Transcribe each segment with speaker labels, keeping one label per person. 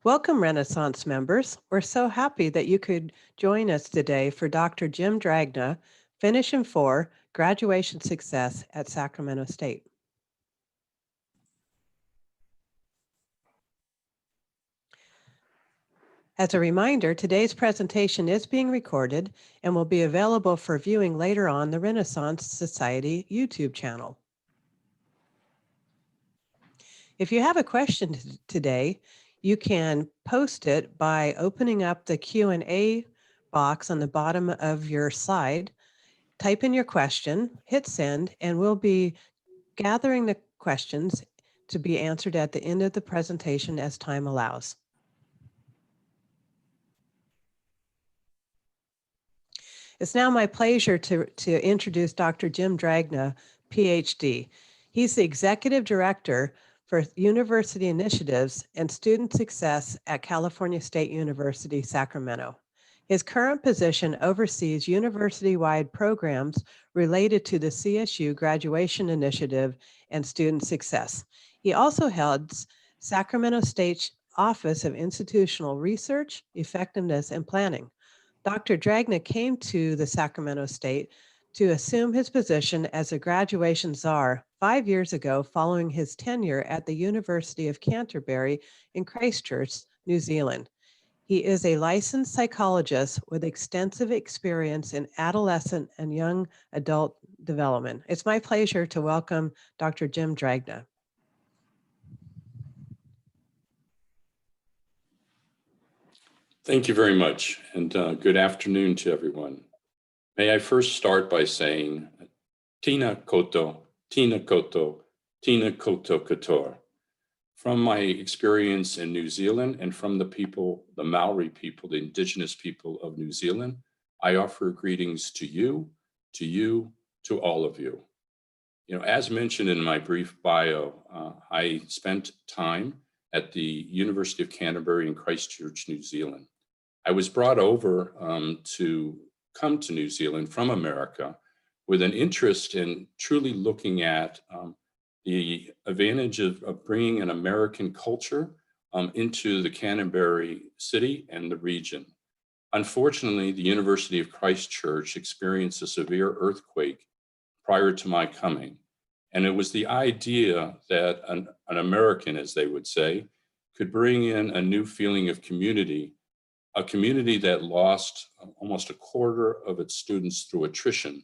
Speaker 1: Welcome, Renaissance members. We're so happy that you could join us today for Dr. Jim Dragna, Finish in 4, Graduation Success at Sacramento State. As a reminder, today's presentation is being recorded and will be available for viewing later on the Renaissance Society YouTube channel. If you have a question today, you can post it by opening up the Q&A box on the bottom of your slide. Type in your question, hit send, and we'll be gathering the questions to be answered at the end of the presentation as time allows. It's now my pleasure to introduce Dr. Jim Dragna, PhD. He's the Executive Director for University Initiatives and Student Success at California State University, Sacramento. His current position oversees university-wide programs related to the CSU Graduation Initiative and Student Success. He also heads Sacramento State's Office of Institutional Research, Effectiveness, and Planning. Dr. Dragna came to the Sacramento State to assume his position as a graduation czar 5 years ago following his tenure at the University of Canterbury in Christchurch, New Zealand. He is a licensed psychologist with extensive experience in adolescent and young adult development. It's my pleasure to welcome Dr. Jim Dragna.
Speaker 2: Thank you very much, and good afternoon to everyone. May I first start by saying, Tina koto, Tina koto, Tina koto kotor. From my experience in New Zealand and from the people, the Maori people, the indigenous people of New Zealand, I offer greetings to you, to all of you. As mentioned in my brief bio, I spent time at the University of Canterbury in Christchurch, New Zealand. I was brought over to come to New Zealand from America with an interest in truly looking at the advantage of bringing an American culture into the Canterbury city and the region. Unfortunately, the University of Christchurch experienced a severe earthquake prior to my coming. And it was the idea that an American, as they would say, could bring in a new feeling of community, a community that lost almost a quarter of its students through attrition,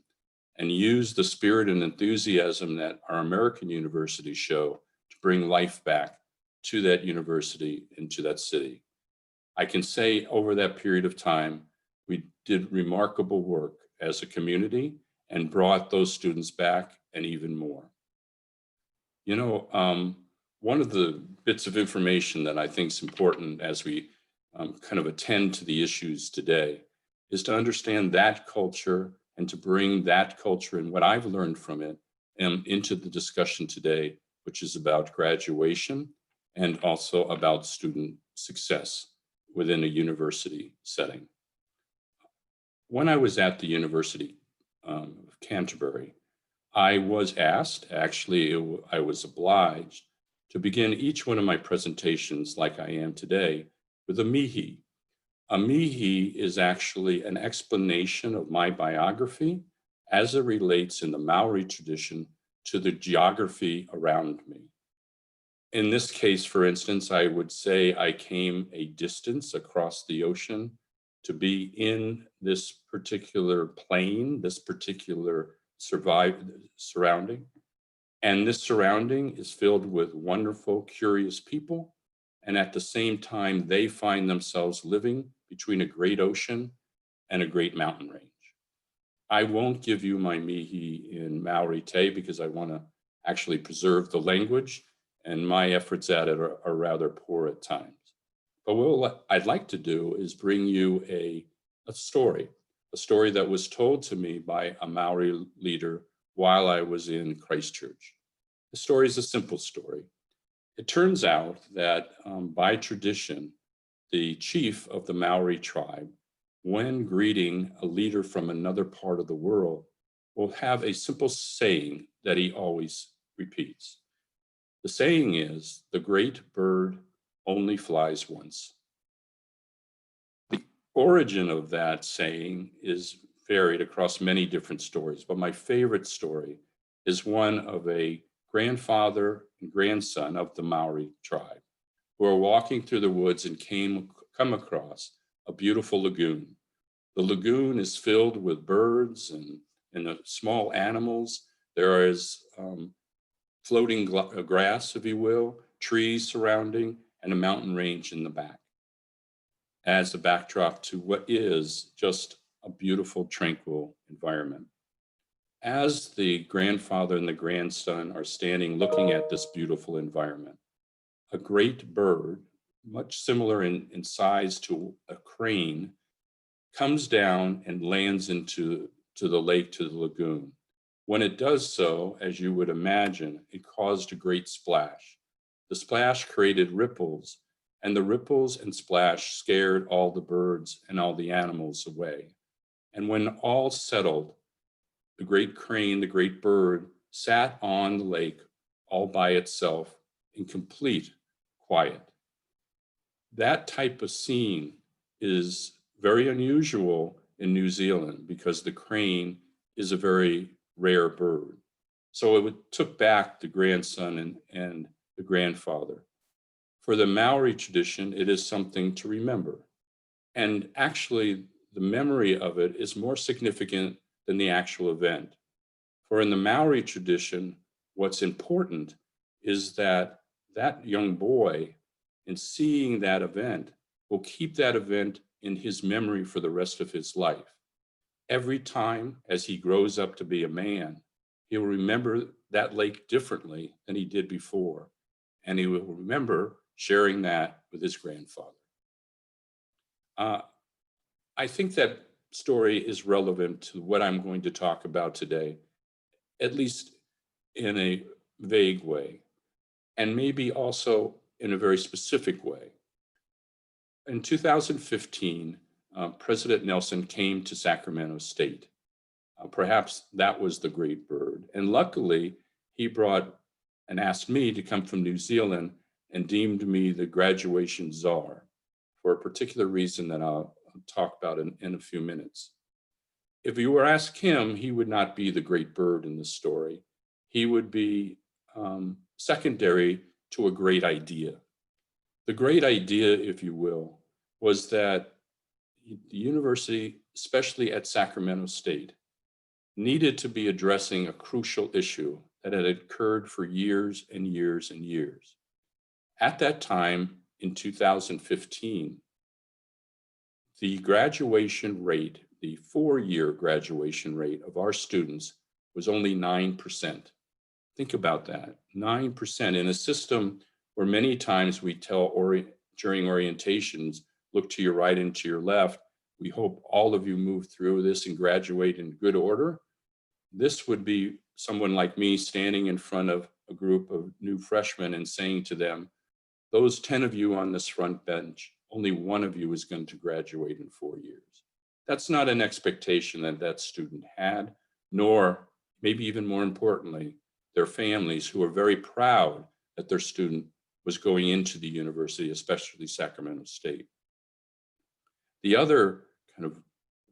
Speaker 2: and use the spirit and enthusiasm that our American universities show to bring life back to that university and to that city. I can say over that period of time, we did remarkable work as a community and brought those students back and even more. One of the bits of information that I think is important as we kind of attend to the issues today is to understand that culture and to bring that culture and what I've learned from it into the discussion today, which is about graduation and also about student success within a university setting. When I was at the University of Canterbury, I was asked, actually, I was obliged to begin each one of my presentations like I am today with a mihi. A mihi is actually an explanation of my biography as it relates in the Maori tradition to the geography around me. In this case, for instance, I would say I came a distance across the ocean to be in this particular plane, this particular surrounding. And this surrounding is filled with wonderful, curious people. And at the same time, they find themselves living between a great ocean and a great mountain range. I won't give you my mihi in Maori Te because I want to actually preserve the language, and my efforts at it are rather poor at times. But what I'd like to do is bring you a story that was told to me by a Maori leader while I was in Christchurch. The story is a simple story. It turns out that by tradition, the chief of the Maori tribe, when greeting a leader from another part of the world, will have a simple saying that he always repeats. The saying is, "The great bird only flies once. The origin of that saying is varied across many different stories, but my favorite story is one of a grandfather and grandson of the Maori tribe who are walking through the woods and come across a beautiful lagoon. The lagoon is filled with birds and small animals. There is floating grass, if you will, trees surrounding, and a mountain range in the back as a backdrop to what is just a beautiful, tranquil environment. As the grandfather and the grandson are standing looking at this beautiful environment, a great bird, much similar in size to a crane, comes down and lands into the lake, to the lagoon. When it does so, as you would imagine, it caused a great splash. The splash created ripples, and the ripples and splash scared all the birds and all the animals away. And when all settled, the great crane, the great bird, sat on the lake all by itself in complete quiet. That type of scene is very unusual in New Zealand because the crane is a very rare bird. So it took back the grandson and the grandfather. For the Maori tradition, it is something to remember. And actually, the memory of it is more significant than the actual event. For in the Maori tradition, what's important is that that young boy, in seeing that event, will keep that event in his memory for the rest of his life. Every time as he grows up to be a man, he will remember that lake differently than he did before. And he will remember sharing that with his grandfather. I think that story is relevant to what I'm going to talk about today, at least in a vague way, and maybe also in a very specific way. In 2015, President Nelson came to Sacramento State. Perhaps that was the great bird. And luckily, he brought and asked me to come from New Zealand and deemed me the graduation czar for a particular reason that I'll talk about in a few minutes. If you were asked him, he would not be the great bird in the story. He would be secondary to a great idea. The great idea, if you will, was that the university, especially at Sacramento State, needed to be addressing a crucial issue that had occurred for years and years and years. At that time, in 2015, the graduation rate, the 4-year graduation rate of our students was only 9%. Think about that, 9% in a system where many times we tell during orientations, look to your right and to your left. We hope all of you move through this and graduate in good order. This would be someone like me standing in front of a group of new freshmen and saying to them, those 10 of you on this front bench, only one of you is going to graduate in 4 years. That's not an expectation that that student had, nor, maybe even more importantly, their families who are very proud that their student was going into the university, especially Sacramento State. The other kind of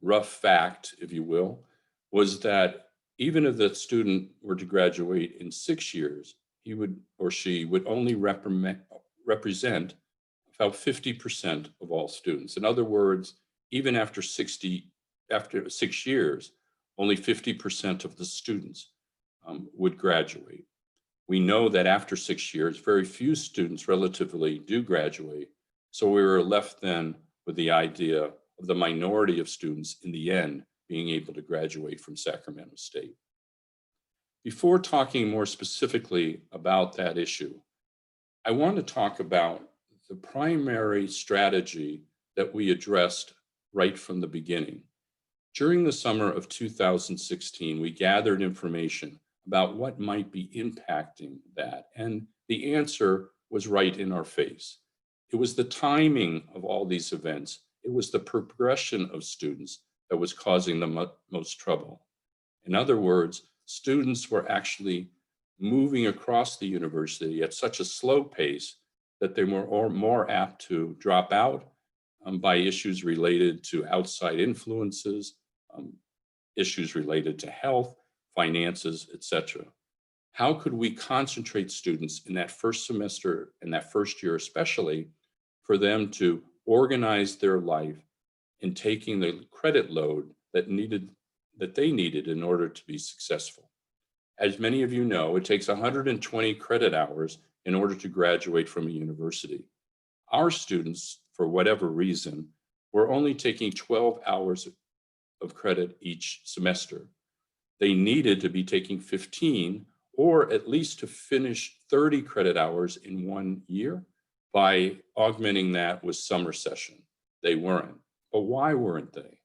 Speaker 2: rough fact, if you will, was that even if the student were to graduate in 6 years, he would or she would only represent about 50% of all students. In other words, even after 6 years, only 50% of the students would graduate. We know that after 6 years, very few students relatively do graduate. So we were left then with the idea of the minority of students in the end being able to graduate from Sacramento State. Before talking more specifically about that issue, I want to talk about the primary strategy that we addressed right from the beginning. During the summer of 2016, we gathered information about what might be impacting that, and the answer was right in our face. It was the timing of all these events. It was the progression of students that was causing the most trouble. In other words, students were actually moving across the university at such a slow pace that they were more apt to drop out by issues related to outside influences, issues related to health, finances, etc. How could we concentrate students in that first semester and that first year, especially for them to organize their life in taking the credit load that they needed in order to be successful? As many of you know, it takes 120 credit hours in order to graduate from a university. Our students, for whatever reason, were only taking 12 hours of credit each semester. They needed to be taking 15, or at least to finish 30 credit hours in 1 year by augmenting that with summer session. They weren't. But why weren't they?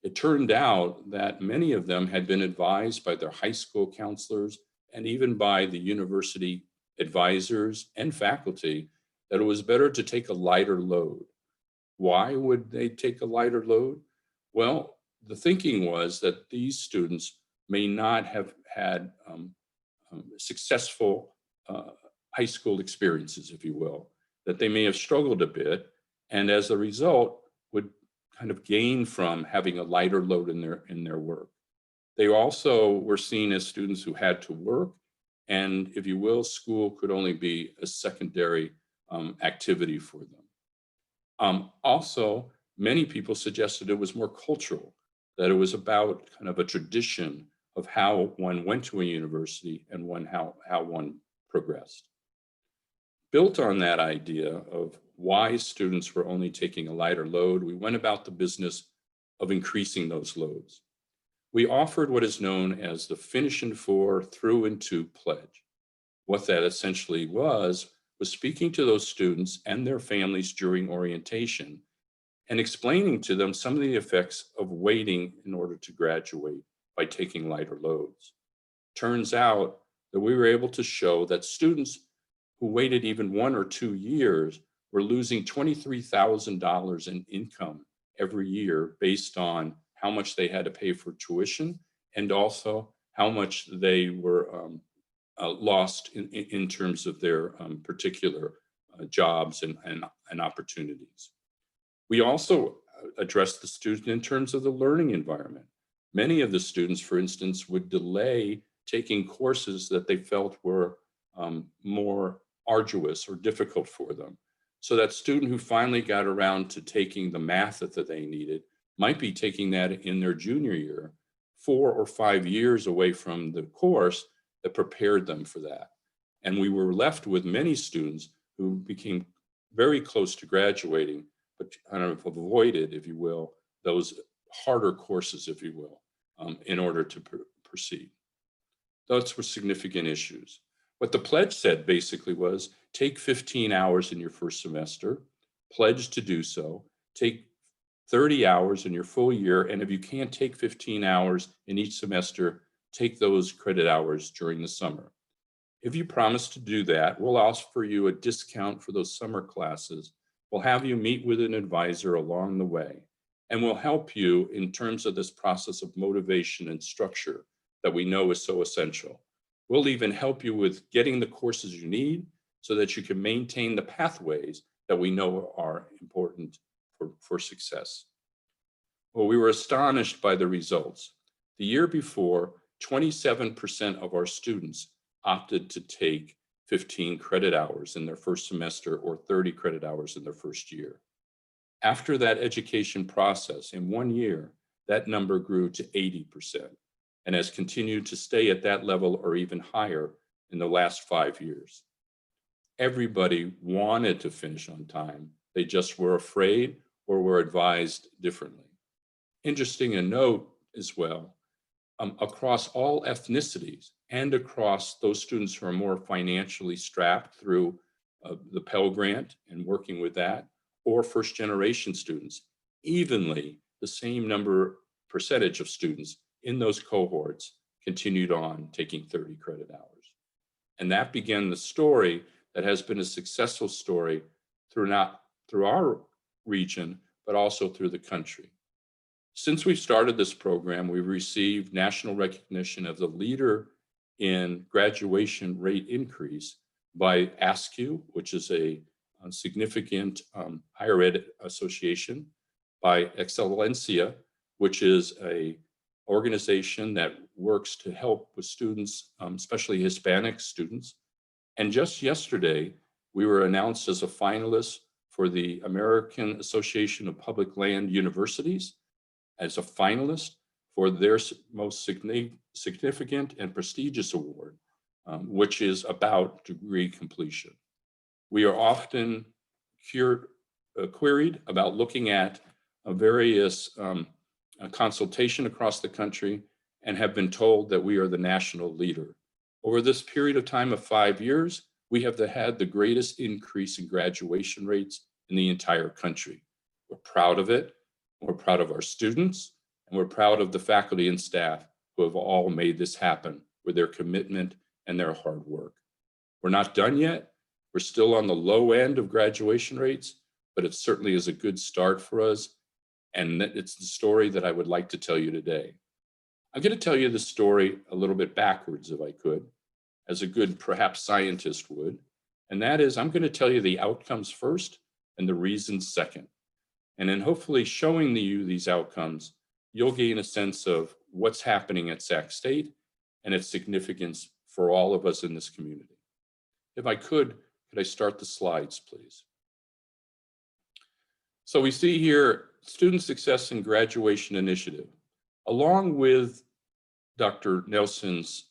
Speaker 2: It turned out that many of them had been advised by their high school counselors and even by the university advisors and faculty that it was better to take a lighter load. Why would they take a lighter load? Well, the thinking was that these students may not have had successful high school experiences, if you will, that they may have struggled a bit, and as a result would kind of gain from having a lighter load in their work. They also were seen as students who had to work, and if you will, school could only be a secondary activity for them. Also, many people suggested it was more cultural, that it was about kind of a tradition of how one went to a university and how one progressed. Built on that idea of why students were only taking a lighter load, we went about the business of increasing those loads. We offered what is known as the Finish in 4 Through in 2 pledge. What that essentially was speaking to those students and their families during orientation and explaining to them some of the effects of waiting in order to graduate by taking lighter loads. Turns out that we were able to show that students who waited even 1 or 2 years were losing $23,000 in income every year based on how much they had to pay for tuition and also how much they were lost in terms of their particular jobs and opportunities. We also addressed the student in terms of the learning environment. Many of the students, for instance, would delay taking courses that they felt were more arduous or difficult for them. So that student who finally got around to taking the math that they needed might be taking that in their junior year, 4 or 5 years away from the course that prepared them for that. And we were left with many students who became very close to graduating, but kind of avoided, if you will, those harder courses, if you will, in order to proceed. Those were significant issues. What the pledge said basically was take 15 hours in your first semester, pledge to do so, take 30 hours in your full year, and if you can't take 15 hours in each semester, take those credit hours during the summer. If you promise to do that, we'll offer you a discount for those summer classes. We'll have you meet with an advisor along the way, and we'll help you in terms of this process of motivation and structure that we know is so essential. We'll even help you with getting the courses you need so that you can maintain the pathways that we know are important for success. Well, we were astonished by the results. The year before, 27% of our students opted to take 15 credit hours in their first semester or 30 credit hours in their first year. After that education process, in 1 year, that number grew to 80% and has continued to stay at that level or even higher in the last 5 years. Everybody wanted to finish on time. They just were afraid or were advised differently. Interesting to note as well, across all ethnicities and across those students who are more financially strapped through the Pell Grant and working with that, or first generation students, evenly the same percentage of students in those cohorts continued on taking 30 credit hours. And that began the story that has been a successful story through our region, but also through the country. Since we started this program, we've received national recognition of the leader in graduation rate increase by ASCU, which is a significant higher ed association by Excellencia, which is a organization that works to help with students, especially Hispanic students. And just yesterday, we were announced as a finalist for the American Association of Public Land Universities as a finalist for their most significant and prestigious award, which is about degree completion. We are often queried about looking at various consultation across the country and have been told that we are the national leader. Over this period of time of 5 years, we have had the greatest increase in graduation rates in the entire country. We're proud of it. We're proud of our students, and we're proud of the faculty and staff who have all made this happen with their commitment and their hard work. We're not done yet. We're still on the low end of graduation rates, but it certainly is a good start for us. And it's the story that I would like to tell you today. I'm going to tell you the story a little bit backwards, if I could, as a good, perhaps, scientist would. And that is, I'm going to tell you the outcomes first and the reasons second. And then hopefully showing you these outcomes, you'll gain a sense of what's happening at Sac State and its significance for all of us in this community. If I could I start the slides, please? So we see here Student Success and Graduation Initiative. Along with Dr. Nelson's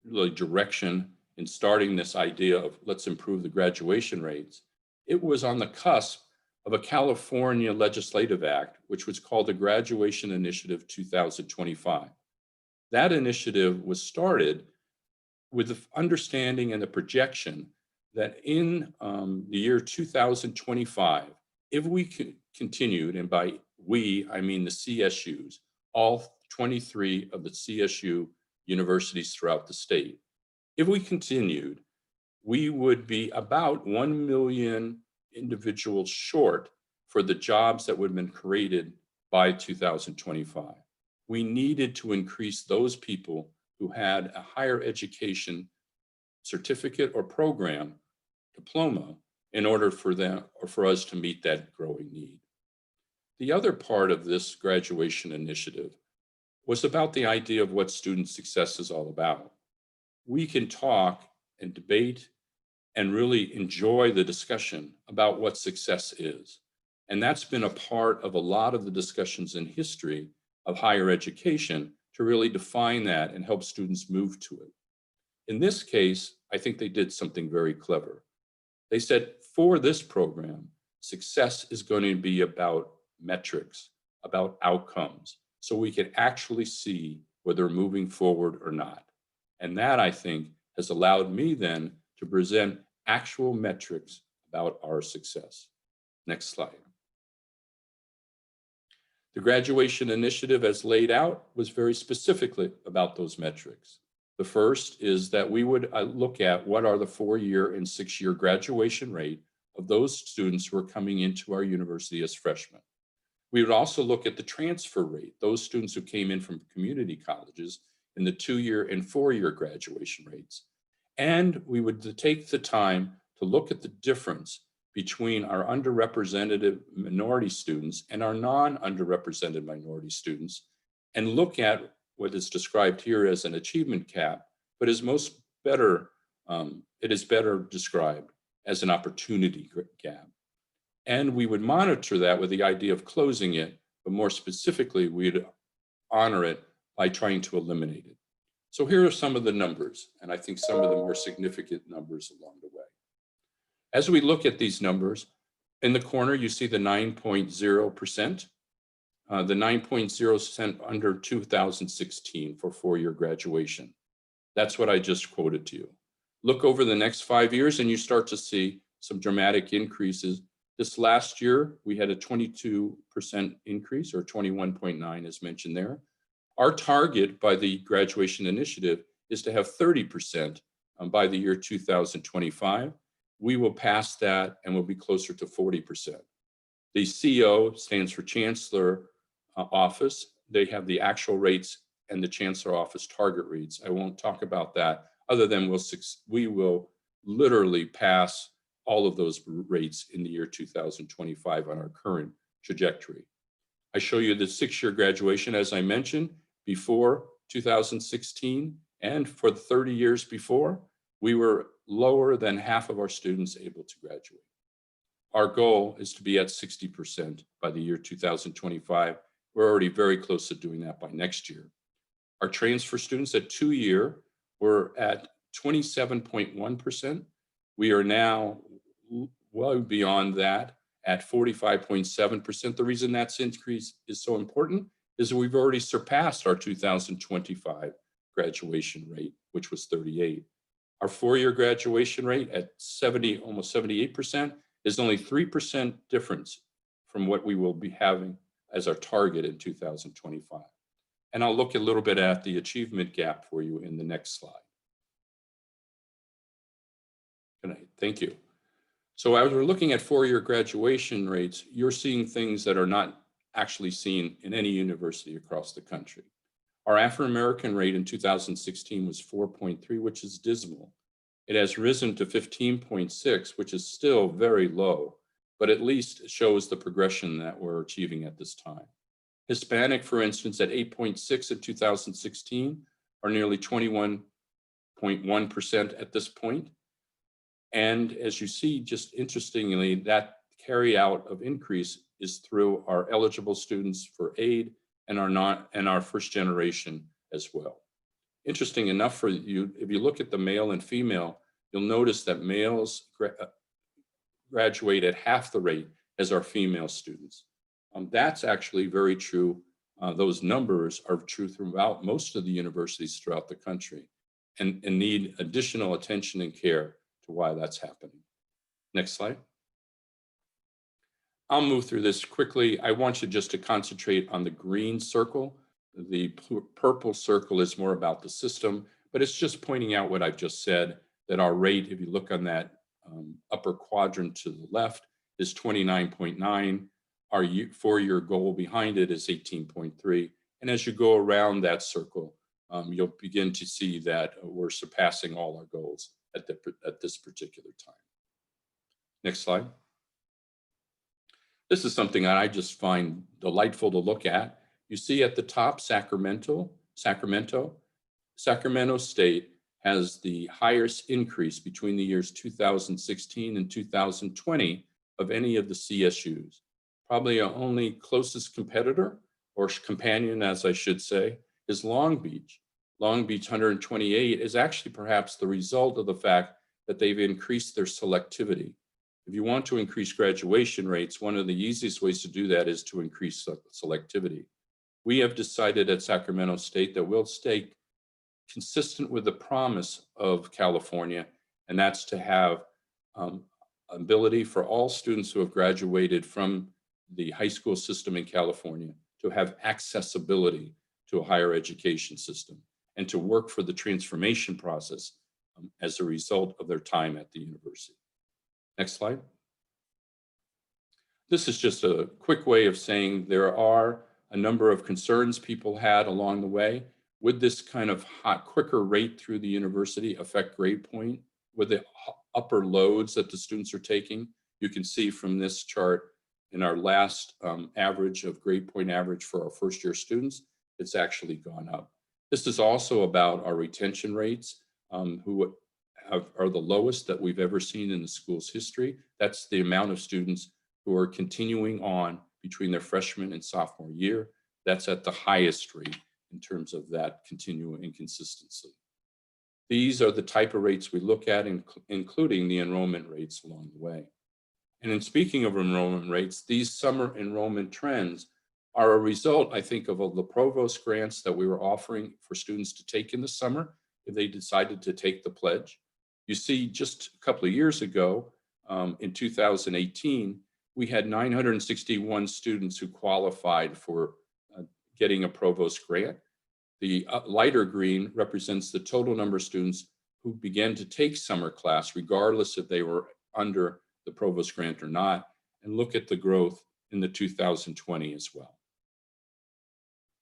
Speaker 2: really direction in starting this idea of let's improve the graduation rates, it was on the cusp of a California legislative act, which was called the Graduation Initiative 2025. That initiative was started with the understanding and the projection that in the year 2025, if we continued, and by we, I mean the CSUs, all 23 of the CSU universities throughout the state, if we continued, we would be about 1 million individuals short for the jobs that would have been created by 2025. We needed to increase those people who had a higher education certificate or program, diploma, in order for them or for us to meet that growing need. The other part of this graduation initiative was about the idea of what student success is all about. We can talk and debate and really enjoy the discussion about what success is. And that's been a part of a lot of the discussions in history of higher education to really define that and help students move to it. In this case, I think they did something very clever. They said, for this program, success is going to be about metrics, about outcomes, so we can actually see whether they're moving forward or not. And that, I think, has allowed me then to present actual metrics about our success. Next slide. The graduation initiative as laid out was very specifically about those metrics. The first is that we would look at what are the 4-year and 6-year graduation rate of those students who are coming into our university as freshmen. We would also look at the transfer rate, those students who came in from community colleges in the 2-year and 4-year graduation rates. And we would take the time to look at the difference between our underrepresented minority students and our non-underrepresented minority students, and look at what is described here as an achievement gap, but is it is better described as an opportunity gap. And we would monitor that with the idea of closing it, but more specifically, we'd honor it by trying to eliminate it. So here are some of the numbers, and I think some of the more significant numbers along the way. As we look at these numbers, in the corner, you see the 9.0%. The 9.0% under 2016 for 4-year graduation. That's what I just quoted to you. Look over the next 5 years and you start to see some dramatic increases. This last year, we had a 22% increase, or 21.9 as mentioned there. Our target by the graduation initiative is to have 30% by the year 2025. We will pass that and we'll be closer to 40%. The CO stands for Chancellor Office. They have the actual rates and the Chancellor Office target rates. I won't talk about that other than we will literally pass all of those rates in the year 2025 on our current trajectory. I show you the 6-year graduation, as I mentioned, before 2016, and for the 30 years before, we were lower than half of our students able to graduate. Our goal is to be at 60% by the year 2025. We're already very close to doing that by next year. Our transfer students at 2-year were at 27.1%. We are now well beyond that at 45.7%. The reason that's increase is so important is that we've already surpassed our 2025 graduation rate, which was 38. Our 4-year graduation rate at almost 78% is only 3% difference from what we will be having as our target in 2025. And I'll look a little bit at the achievement gap for you in the next slide. Good night. Thank you. So as we're looking at 4-year graduation rates, you're seeing things that are not actually seen in any university across the country. Our Afro-American rate in 2016 was 4.3, which is dismal. It has risen to 15.6, which is still very low, but at least shows the progression that we're achieving at this time. Hispanic, for instance, at 8.6 in 2016, are nearly 21.1% at this point. And as you see, just interestingly, that carry out of increase is through our eligible students for aid and our first generation as well. Interesting enough for you, if you look at the male and female, you'll notice that males graduate at half the rate as our female students. That's actually very true. Those numbers are true throughout most of the universities throughout the country and need additional attention and care to why that's happening. Next slide. I'll move through this quickly. I want you just to concentrate on the green circle. The purple circle is more about the system, but it's just pointing out what I've just said, that our rate, if you look on that upper quadrant to the left, is 29.9. Our 4-year goal behind it is 18.3. And as you go around that circle, you'll begin to see that we're surpassing all our goals at this particular time. Next slide. This is something that I just find delightful to look at. You see at the top, Sacramento State has the highest increase between the years 2016 and 2020 of any of the CSUs. Probably our only closest competitor, or companion, as I should say, is Long Beach. Long Beach 128 is actually perhaps the result of the fact that they've increased their selectivity. If you want to increase graduation rates, one of the easiest ways to do that is to increase selectivity. We have decided at Sacramento State that we'll stay consistent with the promise of California, and that's to have ability for all students who have graduated from the high school system in California to have accessibility to a higher education system and to work for the transformation process as a result of their time at the university. Next slide. This is just a quick way of saying there are a number of concerns people had along the way. Would this kind of quicker rate through the university affect grade point? With the upper loads that the students are taking? You can see from this chart in our last average of grade point average for our first year students, it's actually gone up. This is also about our retention rates, who are the lowest that we've ever seen in the school's history. That's the amount of students who are continuing on between their freshman and sophomore year. That's at the highest rate in terms of that continuing consistency. These are the type of rates we look at, including the enrollment rates along the way. And in speaking of enrollment rates, these summer enrollment trends are a result, I think, of the provost grants that we were offering for students to take in the summer if they decided to take the pledge. You see, just a couple of years ago, in 2018, we had 961 students who qualified for getting a provost grant. The lighter green represents the total number of students who began to take summer class, regardless if they were under the provost grant or not, and look at the growth in the 2020 as well.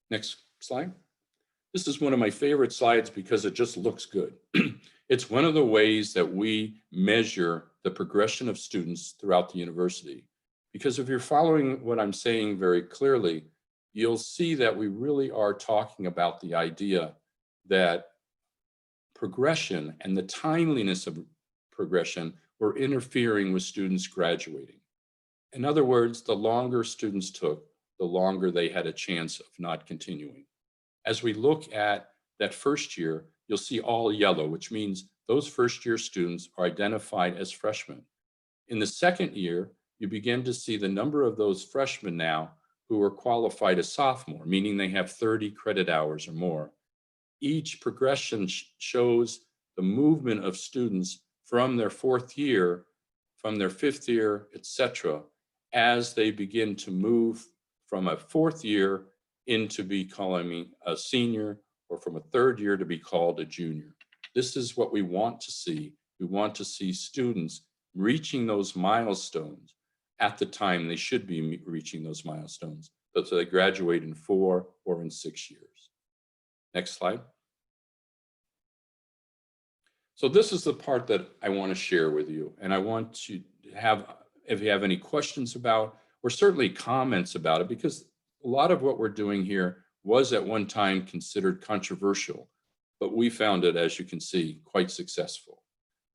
Speaker 2: Next slide. This is one of my favorite slides because it just looks good. It's one of the ways that we measure the progression of students throughout the university. Because if you're following what I'm saying very clearly, you'll see that we really are talking about the idea that progression and the timeliness of progression were interfering with students graduating. In other words, the longer students took, the longer they had a chance of not continuing. As we look at that first year, you'll see all yellow, which means those first year students are identified as freshmen. In the second year, you begin to see the number of those freshmen now who are qualified as sophomore, meaning they have 30 credit hours or more. Each progression shows the movement of students from their fourth year, from their fifth year, etc., as they begin to move from a fourth year into becoming a senior, or from a third year to be called a junior. This is what we want to see. We want to see students reaching those milestones at the time they should be reaching those milestones, so they graduate in 4 or in 6 years. Next slide. So this is the part that I want to share with you, and I want to have, if you have any questions about, or certainly comments about it, because a lot of what we're doing here was at one time considered controversial, but we found it, as you can see, quite successful.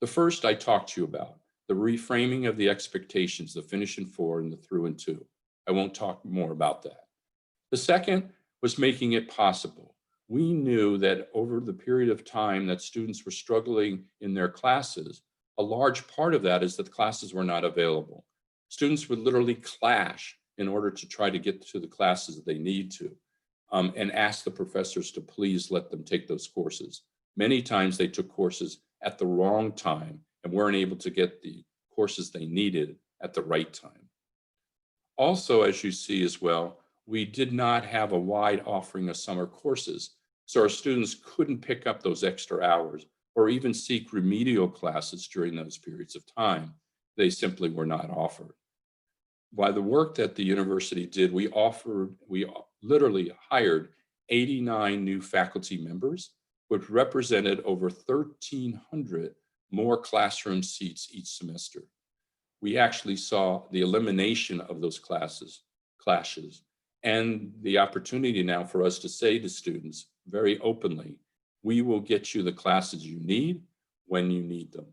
Speaker 2: The first I talked to you about, the reframing of the expectations, the finish in 4 and the through in 2. I won't talk more about that. The second was making it possible. We knew that over the period of time that students were struggling in their classes, a large part of that is that the classes were not available. Students would literally clash in order to try to get to the classes that they need to, and ask the professors to please let them take those courses. Many times they took courses at the wrong time and weren't able to get the courses they needed at the right time. Also, as you see as well, we did not have a wide offering of summer courses, so our students couldn't pick up those extra hours or even seek remedial classes during those periods of time. They simply were not offered. By the work that the university did, we literally hired 89 new faculty members, which represented over 1,300 more classroom seats each semester. We actually saw the elimination of those clashes, and the opportunity now for us to say to students very openly, we will get you the classes you need when you need them.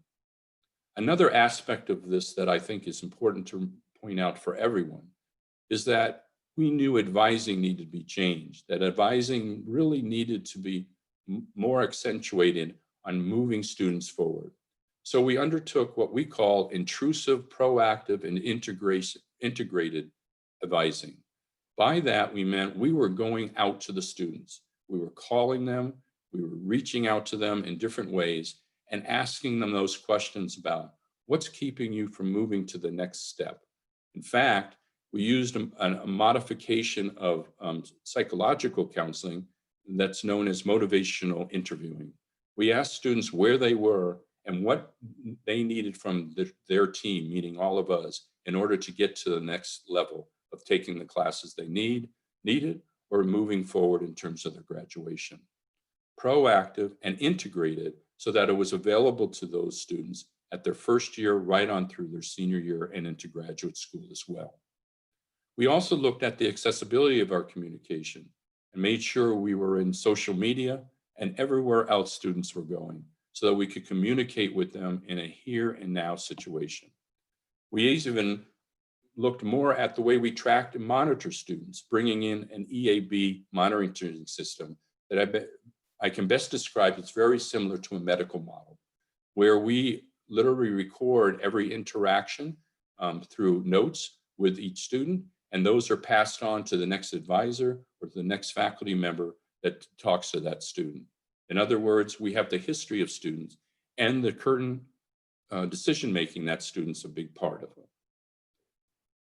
Speaker 2: Another aspect of this that I think is important to point out for everyone is that we knew advising needed to be changed, that advising really needed to be more accentuated on moving students forward. So we undertook what we call intrusive, proactive, and integrated advising. By that, we meant we were going out to the students. We were calling them, we were reaching out to them in different ways and asking them those questions about what's keeping you from moving to the next step. In fact, we used a modification of psychological counseling that's known as motivational interviewing. We asked students where they were and what they needed from their team, meaning all of us, in order to get to the next level of taking the classes they needed or moving forward in terms of their graduation. Proactive and integrated so that it was available to those students at their first year, right on through their senior year and into graduate school as well. We also looked at the accessibility of our communication and made sure we were in social media and everywhere else students were going so that we could communicate with them in a here and now situation. We even looked more at the way we tracked and monitor students, bringing in an EAB monitoring system that I can best describe. It's very similar to a medical model, where we literally record every interaction through notes with each student, and those are passed on to the next advisor or to the next faculty member that talks to that student. In other words, we have the history of students and the current decision-making that student's a big part of.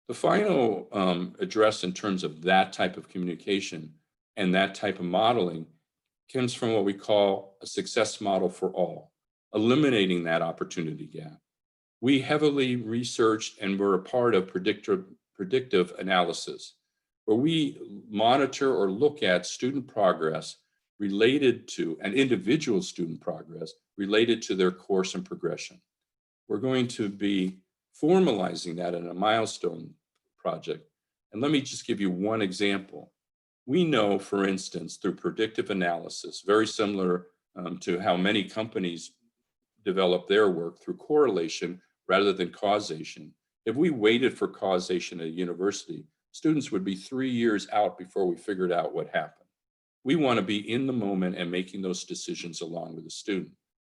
Speaker 2: The final address in terms of that type of communication and that type of modeling comes from what we call a success model for all, eliminating that opportunity gap. We heavily researched and were a part of predictive analysis, where we monitor or look at student progress related to an individual student progress related to their course and progression. we're going to be formalizing that in a Milestone project. And let me just give you one example. We know, for instance, through predictive analysis, very similar to how many companies develop their work through correlation rather than causation. If we waited for causation at a university, students would be 3 years out before we figured out what happened. We want to be in the moment and making those decisions along with the student.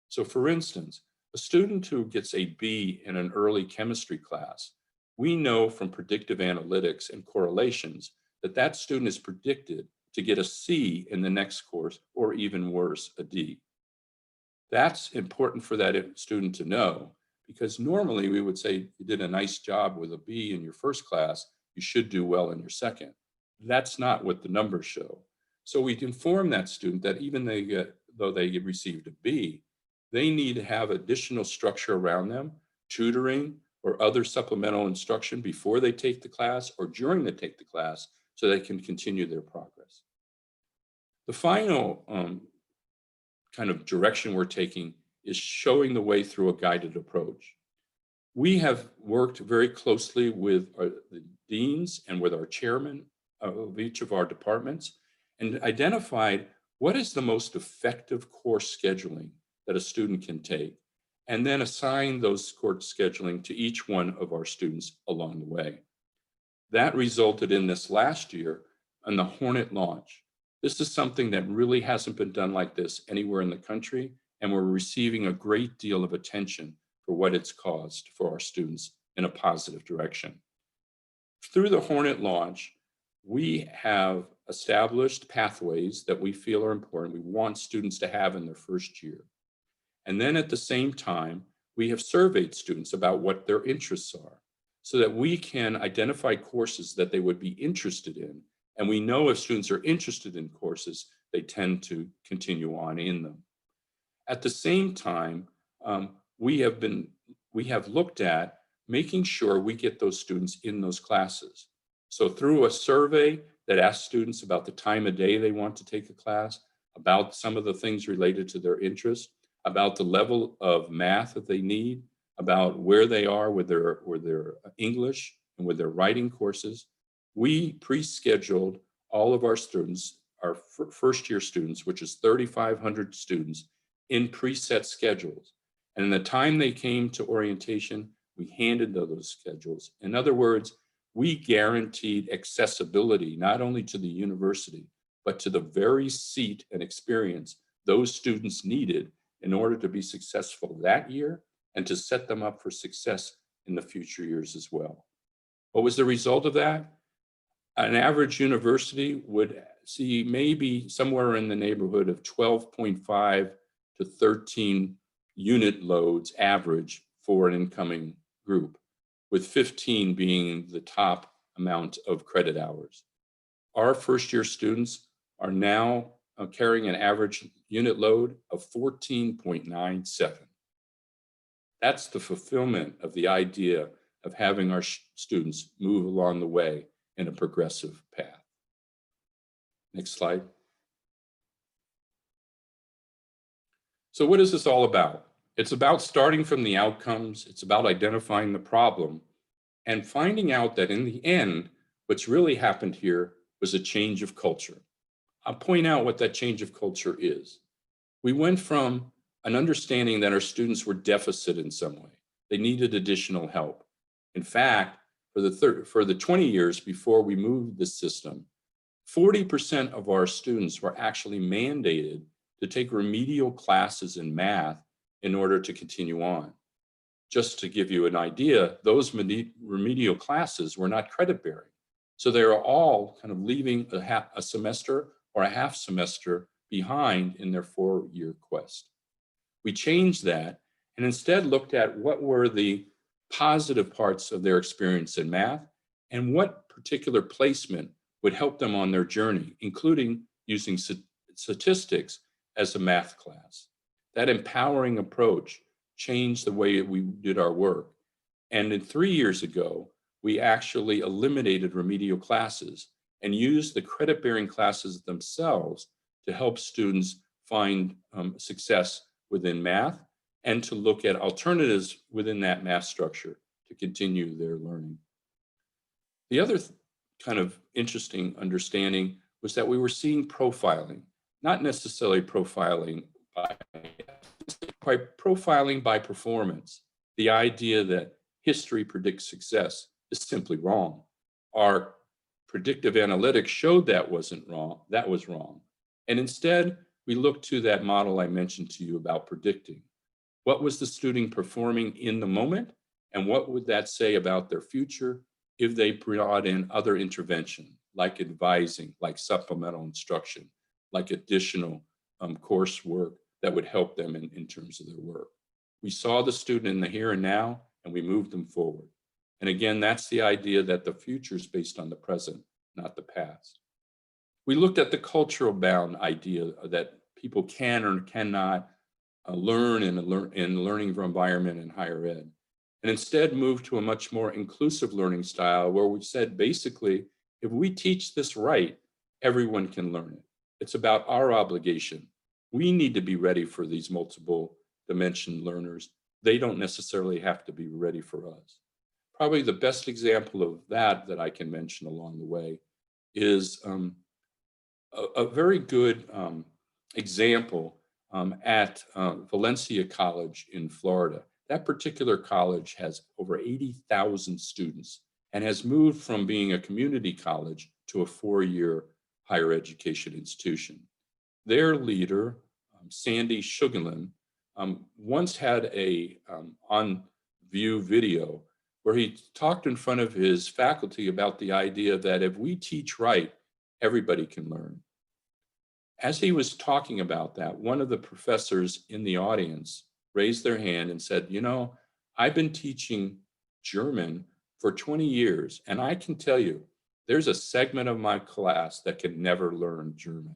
Speaker 2: So for instance, a student who gets a B in an early chemistry class, we know from predictive analytics and correlations that that student is predicted to get a C in the next course, or even worse, a D. That's important for that student to know, because normally we would say you did a nice job with a B in your first class, you should do well in your second. That's not what the numbers show. So we inform that student that even though they received a B, they need to have additional structure around them, tutoring or other supplemental instruction before they take the class or during they take the class, so they can continue their progress. The final kind of direction we're taking is showing the way through a guided approach. We have worked very closely with the deans and with our chairman of each of our departments and identified what is the most effective course scheduling that a student can take, and then assign those course scheduling to each one of our students along the way. That resulted in this last year on the Hornet launch. This is something that really hasn't been done like this anywhere in the country, and we're receiving a great deal of attention for what it's caused for our students in a positive direction. Through the Hornet launch, we have established pathways that we feel are important, we want students to have in their first year. And then at the same time, we have surveyed students about what their interests are, so that we can identify courses that they would be interested in. And we know if students are interested in courses, they tend to continue on in them. At the same time, we have looked at making sure we get those students in those classes. So through a survey that asks students about the time of day they want to take a class, about some of the things related to their interests, about the level of math that they need, about where they are with their English and with their writing courses, we pre-scheduled all of our students, our first year students, which is 3,500 students, in preset schedules. And in the time they came to orientation, we handed those schedules. In other words, we guaranteed accessibility not only to the university, but to the very seat and experience those students needed in order to be successful that year and to set them up for success in the future years as well. What was the result of that? An average university would see maybe somewhere in the neighborhood of 12.5 to 13 unit loads average for an incoming group, with 15 being the top amount of credit hours. Our first year students are now carrying an average unit load of 14.97. That's the fulfillment of the idea of having our students move along the way in a progressive path. Next slide. So what is this all about? It's about starting from the outcomes. It's about identifying the problem and finding out that in the end, what's really happened here was a change of culture. I'll point out what that change of culture is. We went from an understanding that our students were deficit in some way. They needed additional help. In fact, for the 20 years before we moved this system, 40% of our students were actually mandated to take remedial classes in math in order to continue on. Just to give you an idea, those remedial classes were not credit bearing. So they were all kind of leaving a semester or a half semester behind in their 4-year quest. We changed that and instead looked at what were the positive parts of their experience in math and what particular placement would help them on their journey, including using statistics as a math class. That empowering approach changed the way we did our work. And 3 years ago, we actually eliminated remedial classes and used the credit-bearing classes themselves to help students find success within math and to look at alternatives within that math structure to continue their learning. The other kind of interesting understanding was that we were seeing profiling, not necessarily profiling by performance. The idea that history predicts success is simply wrong. Our predictive analytics showed that wasn't wrong, that was wrong. And instead, we looked to that model I mentioned to you about predicting. What was the student performing in the moment? And what would that say about their future if they brought in other intervention, like advising, like supplemental instruction, like additional coursework that would help them in terms of their work? We saw the student in the here and now, and we moved them forward. And again, that's the idea that the future is based on the present, not the past. We looked at the cultural bound idea that people can or cannot learn in a learning environment in higher ed, and instead moved to a much more inclusive learning style where we said, basically, if we teach this right, everyone can learn it. It's about our obligation. We need to be ready for these multiple dimension learners. They don't necessarily have to be ready for us. Probably the best example of that I can mention along the way is a very good example at Valencia College in Florida. That particular college has over 80,000 students and has moved from being a community college to a 4-year higher education institution. Their leader, Sandy Sugarland, once had a on-view video where he talked in front of his faculty about the idea that if we teach right, everybody can learn. As he was talking about that, one of the professors in the audience raised their hand and said, you know, I've been teaching German for 20 years, and I can tell you, there's a segment of my class that can never learn German.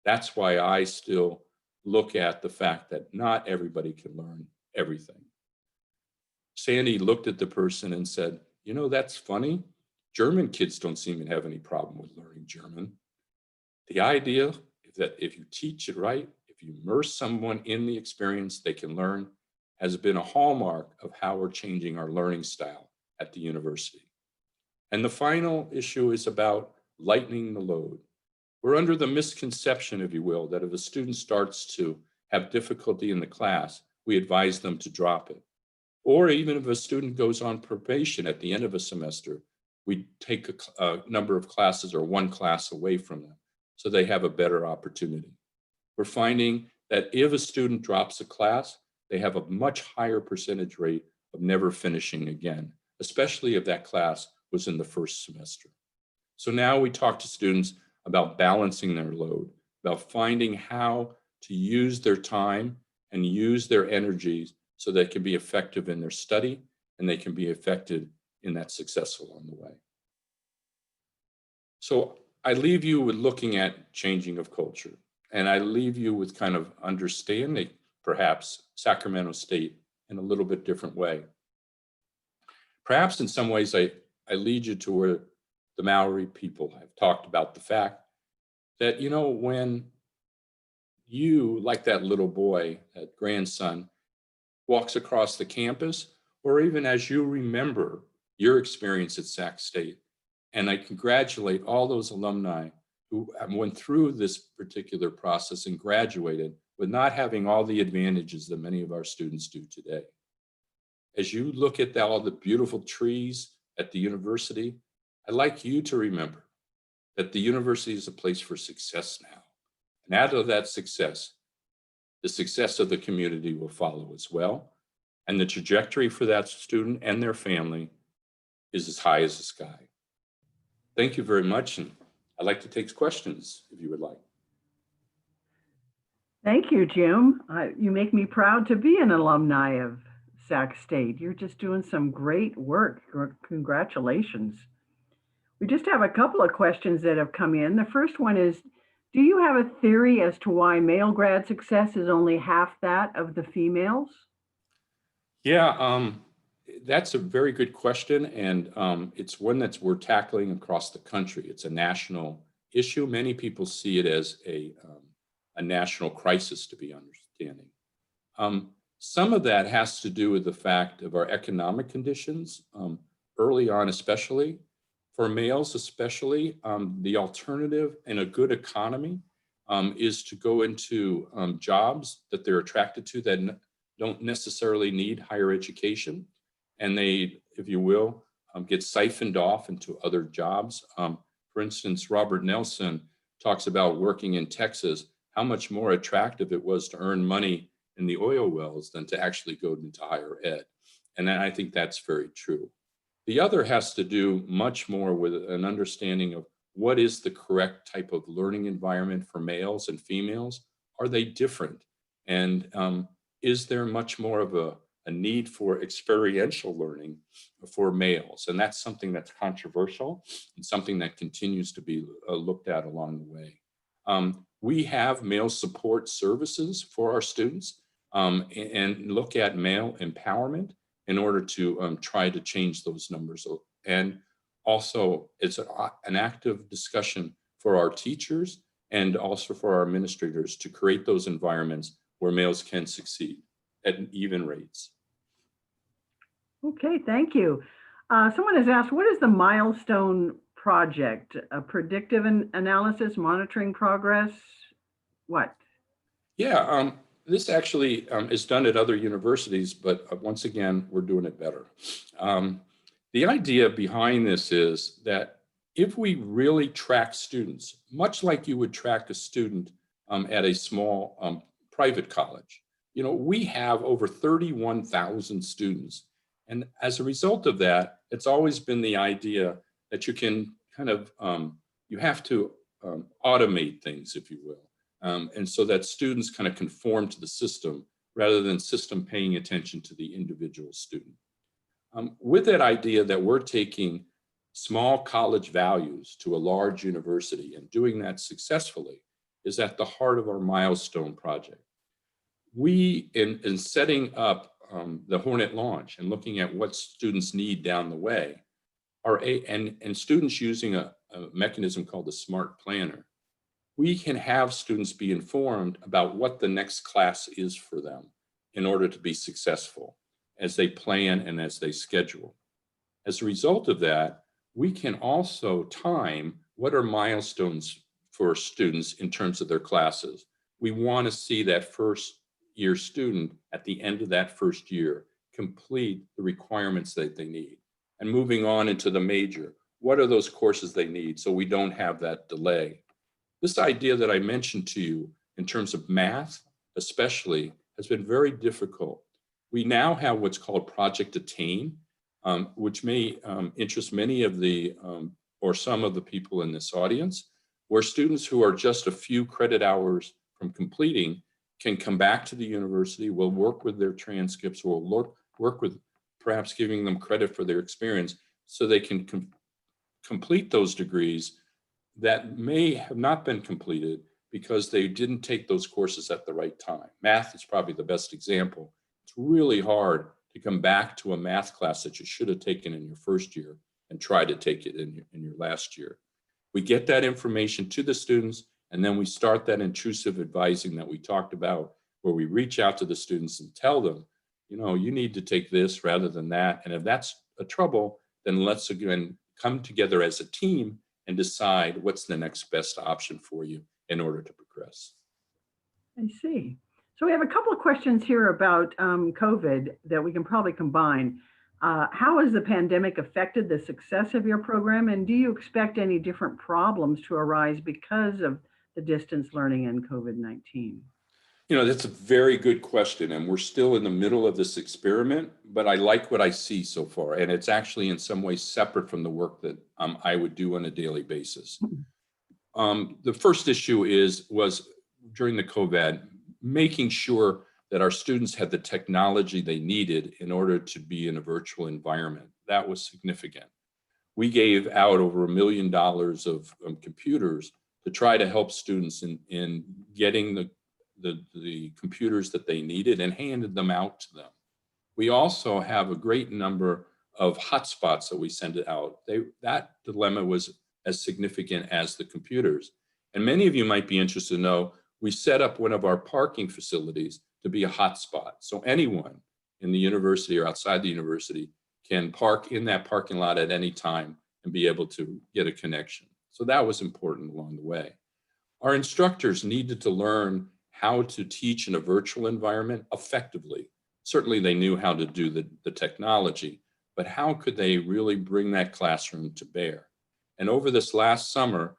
Speaker 2: That's why I still look at the fact that not everybody can learn everything. Sandy looked at the person and said, you know, that's funny. German kids don't seem to have any problem with learning German. The idea is that if you teach it right, if you immerse someone in the experience, they can learn, has been a hallmark of how we're changing our learning style at the university. And the final issue is about lightening the load. We're under the misconception, if you will, that if a student starts to have difficulty in the class, we advise them to drop it. Or even if a student goes on probation at the end of a semester, we take a number of classes or one class away from them so they have a better opportunity. We're finding that if a student drops a class, they have a much higher percentage rate of never finishing again, especially if that class was in the first semester. So now we talk to students about balancing their load, about finding how to use their time and use their energies so they can be effective in their study and they can be effective in that success along the way. So I leave you with looking at changing of culture, and I leave you with kind of understanding perhaps Sacramento State in a little bit different way. Perhaps in some ways I lead you to where the Maori people have talked about the fact that, you know, when you, like that little boy, that grandson, walks across the campus, or even as you remember your experience at Sac State, and I congratulate all those alumni who went through this particular process and graduated with not having all the advantages that many of our students do today. As you look at all the beautiful trees at the university, I'd like you to remember that the university is a place for success now. And out of that success, the success of the community will follow as well. And the trajectory for that student and their family is as high as the sky. Thank you very much. And I'd like to take questions if you would like.
Speaker 3: Thank you, Jim. You make me proud to be an alumni of Sac State. You're just doing some great work. Congratulations. We just have a couple of questions that have come in. The first one is, do you have a theory as to why male grad success is only half that of the females?
Speaker 2: Yeah, that's a very good question. And it's one that we're tackling across the country. It's a national issue. Many people see it as a national crisis, to be understanding. Some of that has to do with the fact of our economic conditions, early on especially. For males especially, the alternative in a good economy is to go into jobs that they're attracted to that don't necessarily need higher education. And they, if you will, get siphoned off into other jobs. For instance, Robert Nelson talks about working in Texas, how much more attractive it was to earn money in the oil wells than to actually go into higher ed. And I think that's very true. The other has to do much more with an understanding of what is the correct type of learning environment for males and females. Are they different? And is there much more of a need for experiential learning for males? And that's something that's controversial and something that continues to be looked at along the way. We have male support services for our students and look at male empowerment in order to try to change those numbers. And also, it's an active discussion for our teachers and also for our administrators to create those environments where males can succeed at even rates.
Speaker 3: Okay, thank you. Someone has asked, what is the Milestone Project? A predictive analysis, monitoring progress? What?
Speaker 2: Yeah, this actually is done at other universities, but once again, we're doing it better. The idea behind this is that if we really track students, much like you would track a student at a small private college, you know, we have over 31,000 students. And as a result of that, it's always been the idea that you can kind of, you have to automate things, if you will. And so that students kind of conform to the system rather than system paying attention to the individual student. With that idea that we're taking small college values to a large university and doing that successfully is at the heart of our Milestone Project. We, in setting up the Hornet launch and looking at what students need down the way, and students using a mechanism called the Smart Planner, we can have students be informed about what the next class is for them in order to be successful as they plan and as they schedule. As a result of that, we can also time what are milestones for students in terms of their classes. We want to see that first year student at the end of that first year complete the requirements that they need. And moving on into the major, what are those courses they need so we don't have that delay? This idea that I mentioned to you in terms of math, especially, has been very difficult. We now have what's called Project Attain, which may interest many of the, or some of the people in this audience, where students who are just a few credit hours from completing can come back to the university, will work with their transcripts, will work with perhaps giving them credit for their experience so they can complete those degrees that may have not been completed because they didn't take those courses at the right time. Math is probably the best example. It's really hard to come back to a math class that you should have taken in your first year and try to take it in your last year. We get that information to the students, and then we start that intrusive advising that we talked about, where we reach out to the students and tell them, you know, you need to take this rather than that. And if that's a trouble, then let's again come together as a team and decide what's the next best option for you in order to progress.
Speaker 3: I see. So we have a couple of questions here about COVID that we can probably combine. How has the pandemic affected the success of your program? And do you expect any different problems to arise because of the distance learning and COVID-19?
Speaker 2: You know, that's a very good question. And we're still in the middle of this experiment, but I like what I see so far. And it's actually in some ways separate from the work that I would do on a daily basis. The first issue was during the COVID, making sure that our students had the technology they needed in order to be in a virtual environment. That was significant. We gave out over $1 million of computers to try to help students in getting the computers that they needed and handed them out to them. We also have a great number of hotspots that we send out. That dilemma was as significant as the computers. And many of you might be interested to know, we set up one of our parking facilities to be a hotspot. So anyone in the university or outside the university can park in that parking lot at any time and be able to get a connection. So that was important along the way. Our instructors needed to learn how to teach in a virtual environment effectively. Certainly they knew how to do the technology, but how could they really bring that classroom to bear? And over this last summer,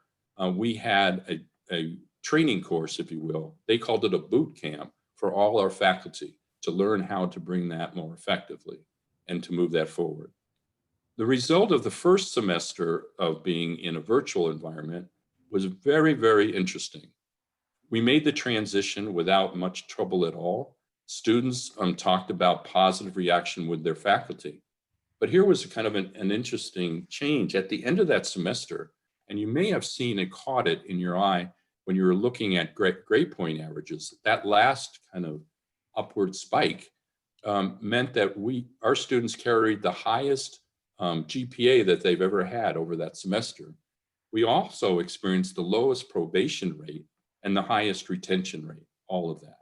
Speaker 2: we had a training course, if you will. They called it a boot camp for all our faculty to learn how to bring that more effectively and to move that forward. The result of the first semester of being in a virtual environment was very, very interesting. We made the transition without much trouble at all. Students talked about positive reaction with their faculty. But here was kind of an interesting change. At the end of that semester, and you may have seen it, caught it in your eye when you were looking at grade point averages, that last kind of upward spike meant that our students carried the highest GPA that they've ever had over that semester. We also experienced the lowest probation rate and the highest retention rate, all of that.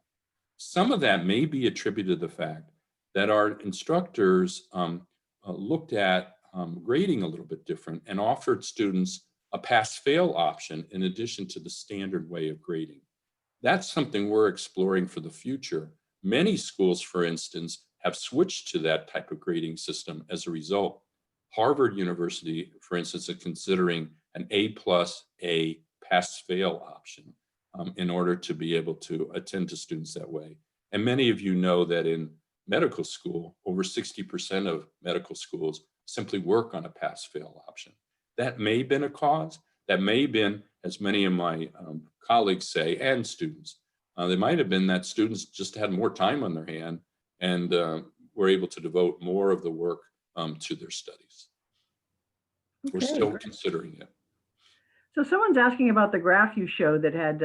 Speaker 2: Some of that may be attributed to the fact that our instructors looked at grading a little bit different and offered students a pass-fail option in addition to the standard way of grading. That's something we're exploring for the future. Many schools, for instance, have switched to that type of grading system as a result. Harvard University, for instance, is considering an A+A pass-fail option in order to be able to attend to students that way. And many of you know that in medical school, over 60% of medical schools simply work on a pass-fail option. That may have been a cause. That may have been, as many of my colleagues say, and students, they might have been that students just had more time on their hand and were able to devote more of the work to their studies. We're still considering it.
Speaker 3: So someone's asking about the graph you showed that had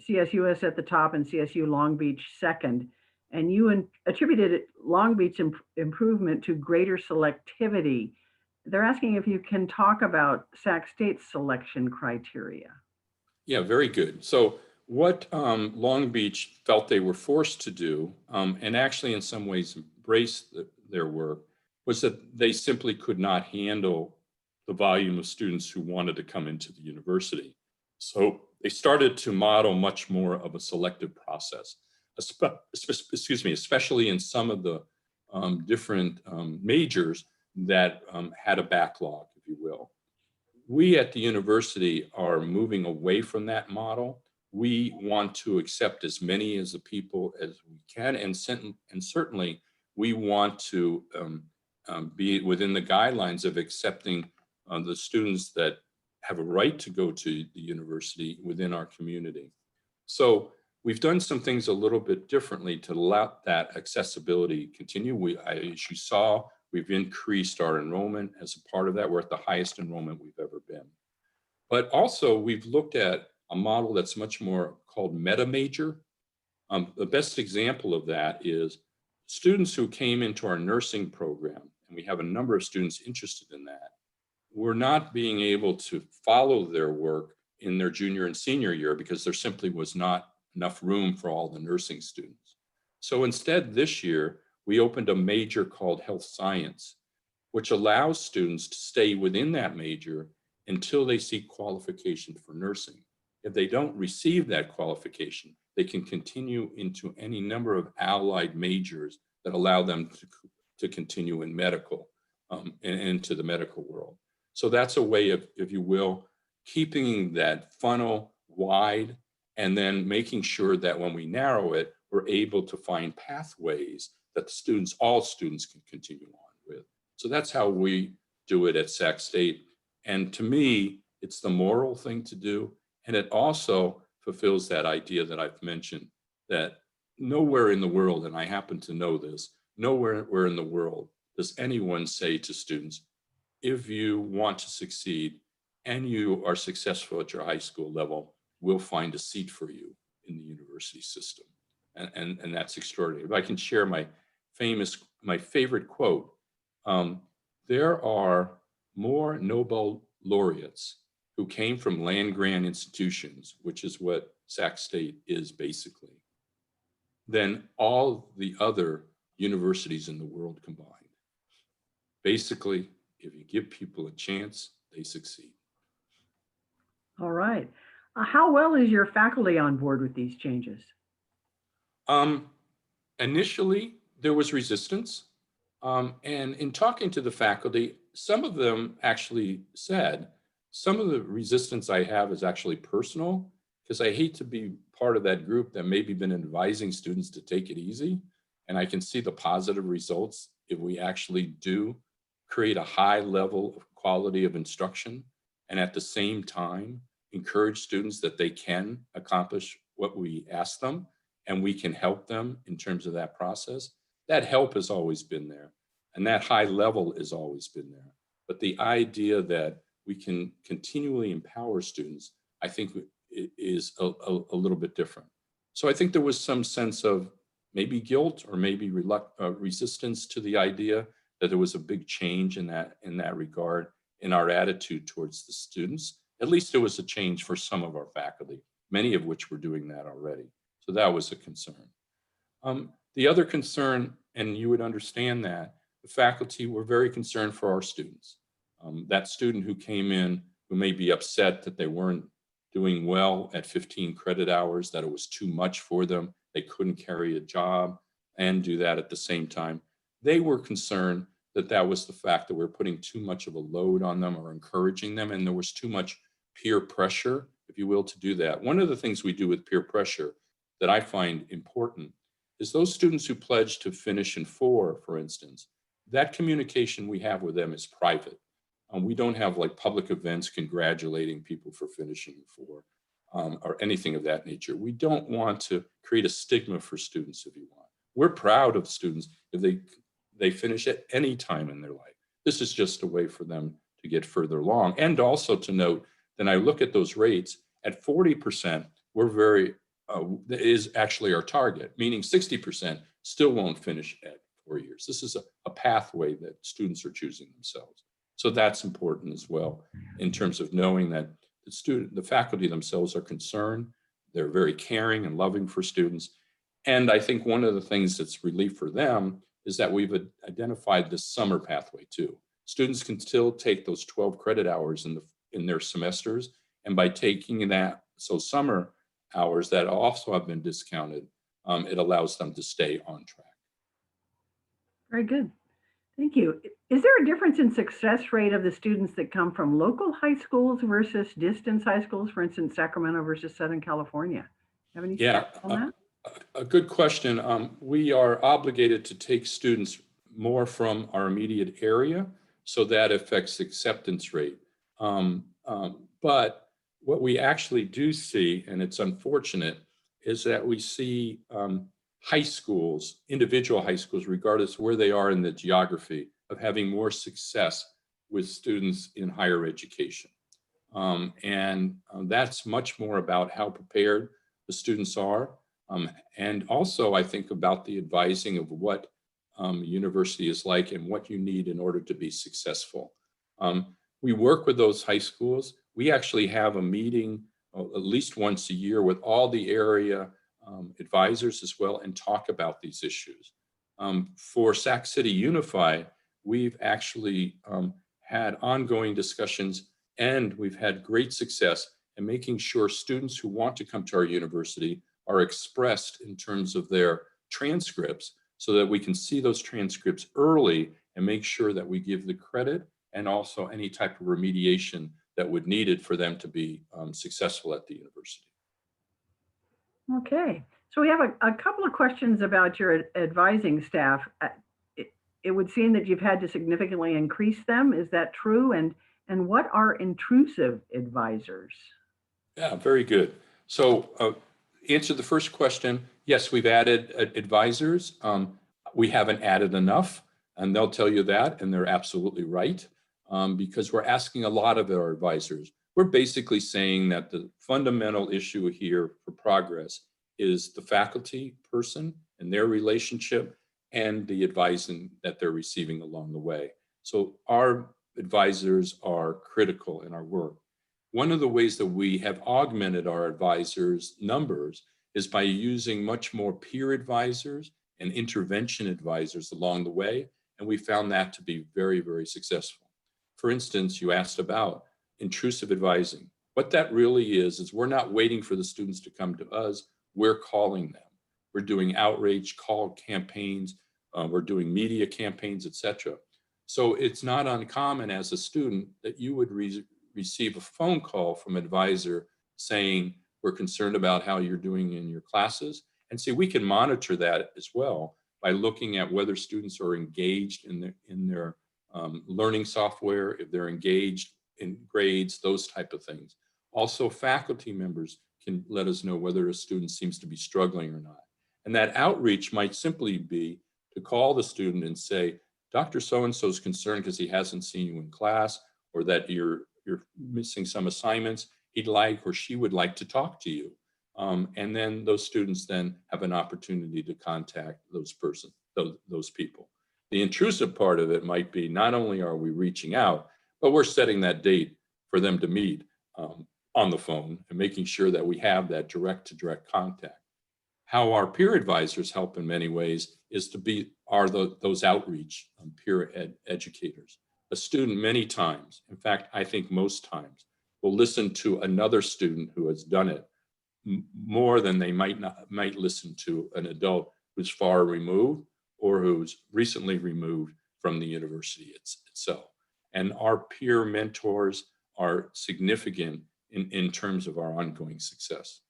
Speaker 3: CSUS at the top and CSU Long Beach second, and you attributed Long Beach improvement to greater selectivity. They're asking if you can talk about Sac State's selection criteria.
Speaker 2: Yeah, very good. So what Long Beach felt they were forced to do, and actually in some ways embrace their work, was that they simply could not handle the volume of students who wanted to come into the university. So they started to model much more of a selective process, especially in some of the different majors that had a backlog, if you will. We at the university are moving away from that model. We want to accept as many as the people as we can, and certainly we want to be within the guidelines of accepting the students that have a right to go to the university within our community. So we've done some things a little bit differently to let that accessibility continue. As you saw, we've increased our enrollment as a part of that. We're at the highest enrollment we've ever been. But also we've looked at a model that's much more called meta-major. The best example of that is students who came into our nursing program, and we have a number of students interested in that, were not being able to follow their work in their junior and senior year because there simply was not enough room for all the nursing students. So instead, this year, we opened a major called health science, which allows students to stay within that major until they seek qualification for nursing. If they don't receive that qualification, they can continue into any number of allied majors that allow them to continue in medical and into the medical world. So that's a way of, if you will, keeping that funnel wide and then making sure that when we narrow it, we're able to find pathways that the students, all students, can continue on with. So that's how we do it at Sac State. And to me, it's the moral thing to do. And it also fulfills that idea that I've mentioned, that nowhere in the world, and I happen to know this, nowhere in the world does anyone say to students, if you want to succeed and you are successful at your high school level, we'll find a seat for you in the university system. And that's extraordinary. If I can share my favorite quote, there are more Nobel laureates who came from land-grant institutions, which is what Sac State is basically, than all the other universities in the world combined. Basically, if you give people a chance, they succeed.
Speaker 3: All right. How well is your faculty on board with these changes?
Speaker 2: Initially, there was resistance. And in talking to the faculty, some of them actually said, some of the resistance I have is actually personal, because I hate to be part of that group that maybe been advising students to take it easy. And I can see the positive results if we actually do create a high level of quality of instruction, and at the same time, encourage students that they can accomplish what we ask them, and we can help them in terms of that process. That help has always been there, and that high level has always been there. But the idea that we can continually empower students, I think is a little bit different. So I think there was some sense of maybe guilt or maybe resistance to the idea that there was a big change in that regard in our attitude towards the students. At least there was a change for some of our faculty, many of which were doing that already. So that was a concern. The other concern, and you would understand that, the faculty were very concerned for our students. That student who came in who may be upset that they weren't doing well at 15 credit hours, that it was too much for them, they couldn't carry a job and do that at the same time. They were concerned that that was the fact that we're putting too much of a load on them or encouraging them, and there was too much peer pressure, if you will, to do that. One of the things we do with peer pressure that I find important is those students who pledge to finish in 4, for instance, that communication we have with them is private. We don't have like public events congratulating people for finishing in 4 or anything of that nature. We don't want to create a stigma for students, if you want. We're proud of students if they finish at any time in their life. This is just a way for them to get further along. And also to note, then I look at those rates, at 40%, we're very, is actually our target, meaning 60% still won't finish at 4 years. This is a pathway that students are choosing themselves. So that's important as well in terms of knowing that the faculty themselves are concerned, they're very caring and loving for students. And I think one of the things that's relief for them is that we've identified this summer pathway too. Students can still take those 12 credit hours in their semesters, and by taking that, so summer hours that also have been discounted, it allows them to stay on track.
Speaker 3: Very good. Thank you. Is there a difference in success rate of the students that come from local high schools versus distance high schools, for instance, Sacramento versus Southern California? Have any stats on that?
Speaker 2: A good question. We are obligated to take students more from our immediate area, so that affects acceptance rate. But what we actually do see, and it's unfortunate, is that we see high schools, individual high schools, regardless of where they are in the geography, of having more success with students in higher education. And that's much more about how prepared the students are. And also, I think about the advising of what university is like and what you need in order to be successful. We work with those high schools. We actually have a meeting at least once a year with all the area advisors as well, and talk about these issues. For Sac City Unified, we've actually had ongoing discussions, and we've had great success in making sure students who want to come to our university are expressed in terms of their transcripts, so that we can see those transcripts early and make sure that we give the credit and also any type of remediation that would need it for them to be successful at the university.
Speaker 3: Okay, so we have a couple of questions about your advising staff. It would seem that you've had to significantly increase them. Is that true? And what are intrusive advisors?
Speaker 2: Yeah, very good. So answer the first question. Yes, we've added advisors. We haven't added enough, and they'll tell you that, and they're absolutely right, because we're asking a lot of our advisors. We're basically saying that the fundamental issue here for progress is the faculty person and their relationship and the advising that they're receiving along the way. So our advisors are critical in our work. One of the ways that we have augmented our advisors' numbers is by using much more peer advisors and intervention advisors along the way. And we found that to be very, very successful. For instance, you asked about intrusive advising. What that really is we're not waiting for the students to come to us, we're calling them. We're doing outreach call campaigns, we're doing media campaigns, etc. So it's not uncommon as a student that you would receive a phone call from an advisor saying, we're concerned about how you're doing in your classes. And see, we can monitor that as well by looking at whether students are engaged in their learning software, if they're engaged in grades, those type of things. Also, faculty members can let us know whether a student seems to be struggling or not. And that outreach might simply be to call the student and say, Dr. So-and-so is concerned because he hasn't seen you in class, or that you're missing some assignments. He'd like or she would like to talk to you. And then those students then have an opportunity to contact those people. The intrusive part of it might be not only are we reaching out, but we're setting that date for them to meet on the phone and making sure that we have that direct-to-direct contact. How our peer advisors help in many ways is to be those outreach peer educators. A student many times, in fact, I think most times, will listen to another student who has done it more than they might listen to an adult who's far removed or who's recently removed from the university itself. And our peer mentors are significant in terms of our ongoing success.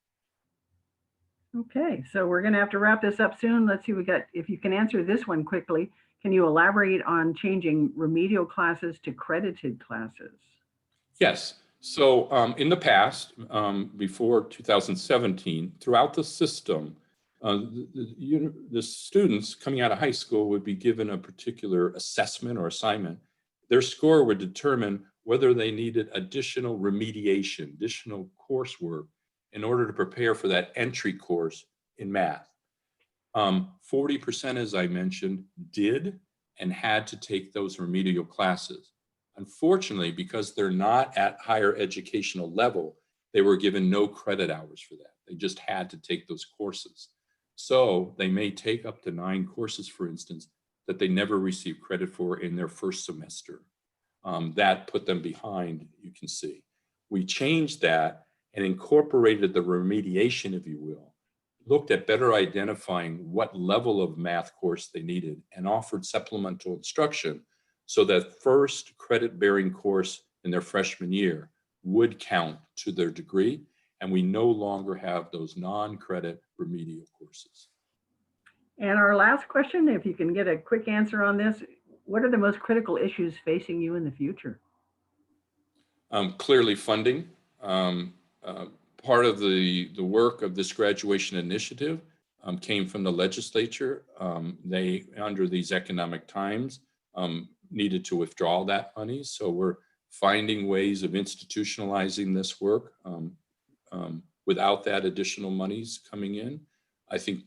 Speaker 3: Okay, so we're going to have to wrap this up soon. Let's see, if you can answer this one quickly, can you elaborate on changing remedial classes to credited classes?
Speaker 2: Yes. So in the past, before 2017, throughout the system, the students coming out of high school would be given a particular assessment or assignment. Their score would determine whether they needed additional remediation, additional coursework in order to prepare for that entry course in math. 40%, as I mentioned, did and had to take those remedial classes. Unfortunately, because they're not at higher educational level, they were given no credit hours for that. They just had to take those courses. So they may take up to 9 courses, for instance, that they never received credit for in their first semester. That put them behind, you can see. We changed that and incorporated the remediation, if you will, looked at better identifying what level of math course they needed and offered supplemental instruction so that first credit-bearing course in their freshman year would count to their degree, and we no longer have those non-credit remedial courses.
Speaker 3: And our last question, if you can get a quick answer on this, what are the most critical issues facing you in the future?
Speaker 2: Clearly funding. Part of the work of this graduation initiative came from the legislature. They, under these economic times, needed to withdraw that money. So we're finding ways of institutionalizing this work without that additional monies coming in. I think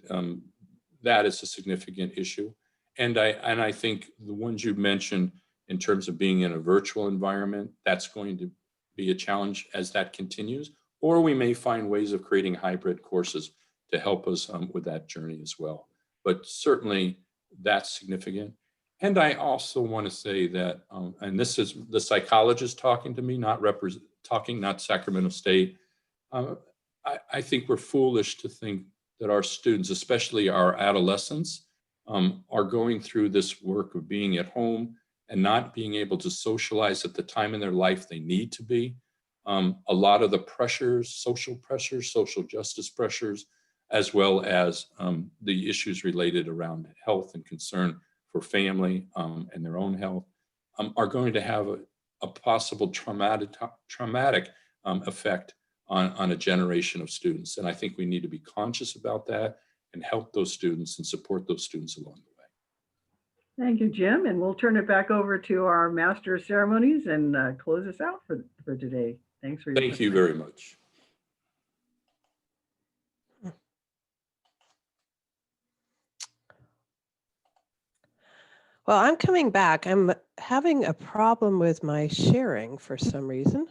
Speaker 2: that is a significant issue. And I think the ones you mentioned in terms of being in a virtual environment, that's going to be a challenge as that continues. Or we may find ways of creating hybrid courses to help us with that journey as well. But certainly that's significant. And I also want to say that, and this is the psychologist talking to me, not Sacramento State. I think we're foolish to think that our students, especially our adolescents, are going through this work of being at home and not being able to socialize at the time in their life they need to be. A lot of the pressures, social justice pressures, as well as the issues related around health and concern for family and their own health, are going to have a possible traumatic effect on a generation of students. And I think we need to be conscious about that and help those students and support those students along the way.
Speaker 3: Thank you, Jim. And we'll turn it back over to our Master of Ceremonies and close us out for today. Thanks for your
Speaker 2: Thank you very much.
Speaker 1: Well, I'm coming back. I'm having a problem with my sharing for some reason.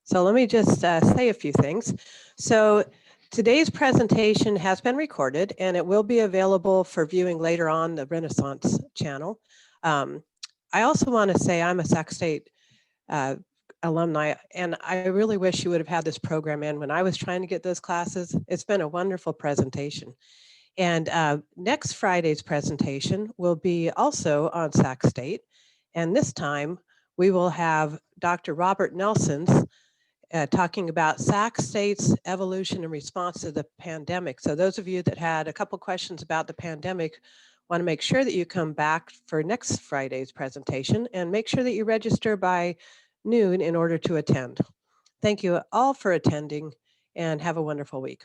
Speaker 1: So let me just say a few things. So Today's presentation has been recorded and it will be available for viewing later on the Renaissance channel. I also want to say I'm a Sac State alumni, and I really wish you would have had this program in when I was trying to get those classes. It's been a wonderful presentation. And next Friday's presentation will be also on Sac State. And this time we will have Dr. Robert Nelson's talking about Sac State's evolution in response to the pandemic. So those of you that had a couple questions about the pandemic, want to make sure that you come back for next Friday's presentation and make sure that you register by noon in order to attend. Thank you all for attending and have a wonderful week.